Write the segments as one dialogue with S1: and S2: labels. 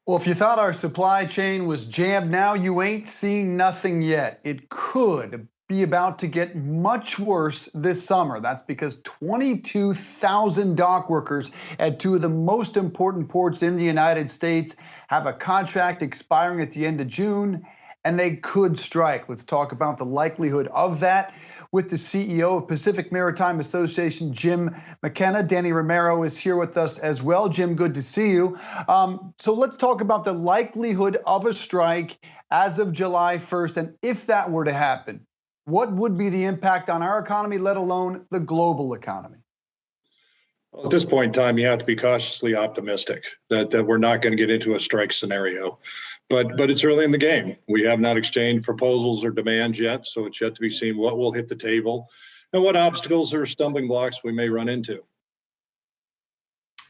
S1: Well, if you thought our supply chain was jammed now, you ain't seeing nothing yet. It could be about to get much worse this summer. That's because 22,000 dock workers at two of the most important ports in the United States have a contract expiring at the end of June, and they could strike. Let's talk about the likelihood of that with the CEO of Pacific Maritime Association, Jim McKenna. Danny Romero is here with us as well. Jim, good to see you. So let's talk about the likelihood of a strike as of July 1st. And if that were to happen, what would be the impact on our economy, let alone the global economy?
S2: Well, at this point in time, you have to be cautiously optimistic that we're not going to get into a strike scenario. But it's early in the game. We have not exchanged proposals or demands yet, so it's yet to be seen what will hit the table and what obstacles or stumbling blocks we may run into.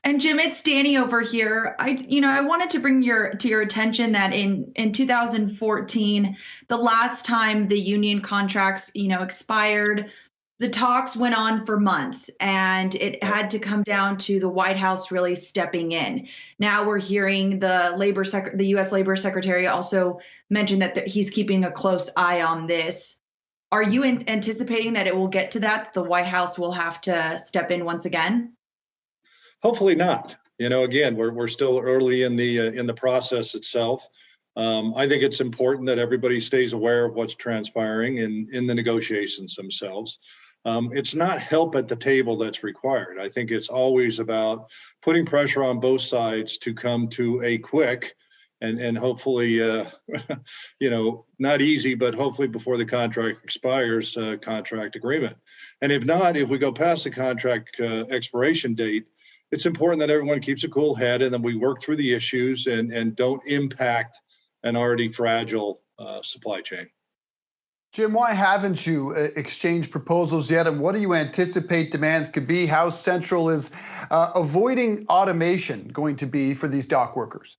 S3: And Jim, it's Danny over here. I wanted to bring to your attention that in 2014, the last time the union contracts, expired, the talks went on for months, and it had to come down to the White House really stepping in. Now we're hearing the U.S. Labor Secretary also mention that he's keeping a close eye on this. Are you anticipating that it will get to that? The White House will have to step in once again?
S2: Hopefully not. Again, we're still early in the process itself. I think it's important that everybody stays aware of what's transpiring in the negotiations themselves. It's not help at the table that's required. I think it's always about putting pressure on both sides to come to a quick and hopefully, not easy, but hopefully before the contract expires, contract agreement. And if we go past the contract expiration date, it's important that everyone keeps a cool head and then we work through the issues and don't impact an already fragile supply chain.
S1: Jim, why haven't you exchanged proposals yet, and what do you anticipate demands could be? How central is avoiding automation going to be for these dock workers?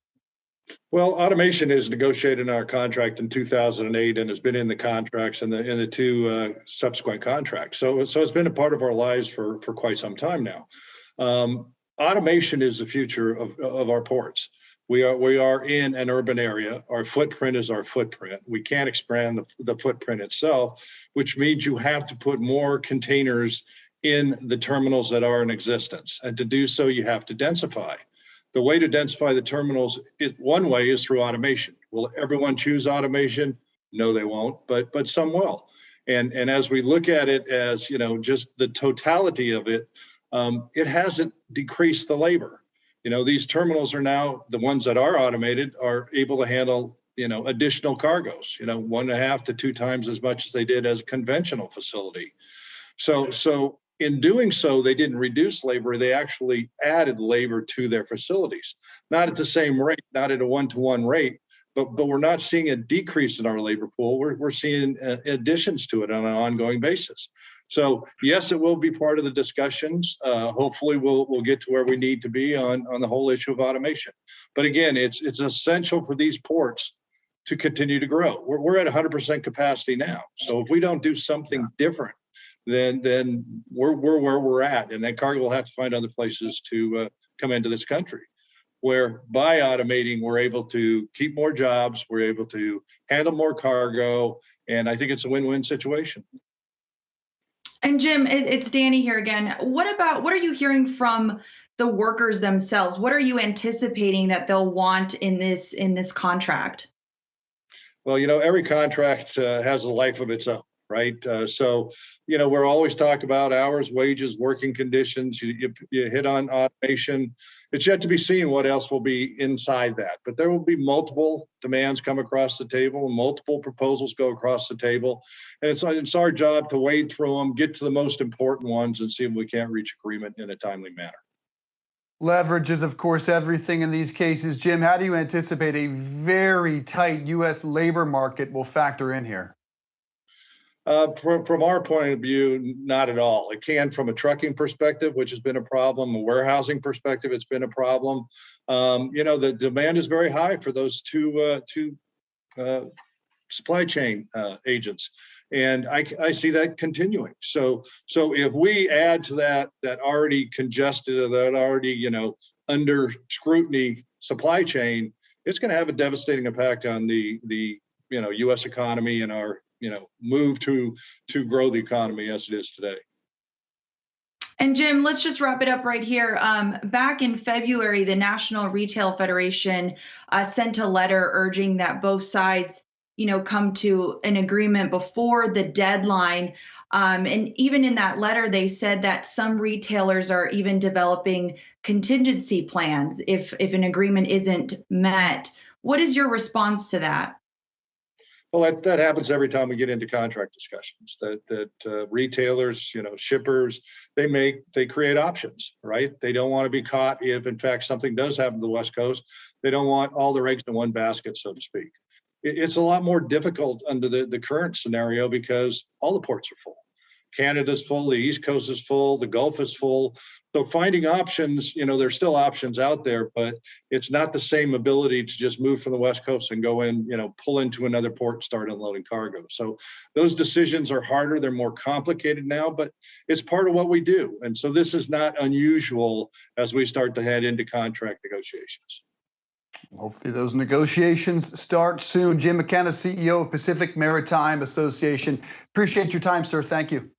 S2: Well, automation is negotiated in our contract in 2008 and has been in the contracts and the two subsequent contracts. So it's been a part of our lives for quite some time now. Automation is the future of our ports. We are in an urban area. Our footprint is our footprint. We can't expand the footprint itself, which means you have to put more containers in the terminals that are in existence. And to do so, you have to densify. The way to densify the terminals, one way is through automation. Will everyone choose automation? No, they won't, but some will. And as we look at it as, just the totality of it, it hasn't decreased the labor. These terminals are now, the ones that are automated, are able to handle, additional cargoes, 1.5 to 2 times as much as they did as a conventional facility. So in doing so, they didn't reduce labor. They actually added labor to their facilities, not at the same rate, not at a 1-to-1 rate, but we're not seeing a decrease in our labor pool. We're seeing additions to it on an ongoing basis. So yes, it will be part of the discussions. Hopefully we'll get to where we need to be on the whole issue of automation. But again, it's essential for these ports to continue to grow. We're at 100% capacity now. So if we don't do something different, then we're where we're at. And then cargo will have to find other places to come into this country, where by automating, we're able to keep more jobs, we're able to handle more cargo, and I think it's a win-win situation.
S3: And Jim, it's Danny here again. What are you hearing from the workers themselves? What are you anticipating that they'll want in this contract?
S2: Well, every contract has a life of its own, right? So we're always talking about hours, wages, working conditions. You hit on automation. It's yet to be seen what else will be inside that. But there will be multiple demands come across the table, multiple proposals go across the table. And it's our job to wade through them, get to the most important ones, and see if we can't reach agreement in a timely manner.
S1: Leverage is, of course, everything in these cases. Jim, how do you anticipate a very tight U.S. labor market will factor in here?
S2: From our point of view, not at all. It can from a trucking perspective, which has been a problem, a warehousing perspective, it's been a problem. The demand is very high for those two supply chain agents. And I see that continuing. So if we add to that already congested or that already, under scrutiny supply chain, it's going to have a devastating impact on the U.S. economy and our move to grow the economy as it is today.
S3: And Jim, let's just wrap it up right here. Back in February, the National Retail Federation sent a letter urging that both sides, come to an agreement before the deadline. And even in that letter, they said that some retailers are even developing contingency plans if an agreement isn't met. What is your response to that?
S2: Well, that happens every time we get into contract discussions. That retailers, shippers, they create options, right? They don't want to be caught if, in fact, something does happen to the West Coast. They don't want all their eggs in one basket, so to speak. It's a lot more difficult under the current scenario because all the ports are full. Canada's full, the East Coast is full, the Gulf is full. So finding options, there's still options out there, but it's not the same ability to just move from the West Coast and go in, pull into another port and start unloading cargo. So those decisions are harder. They're more complicated now, but it's part of what we do. And so this is not unusual as we start to head into contract negotiations.
S1: Hopefully those negotiations start soon. Jim McKenna, CEO of Pacific Maritime Association. Appreciate your time, sir. Thank you.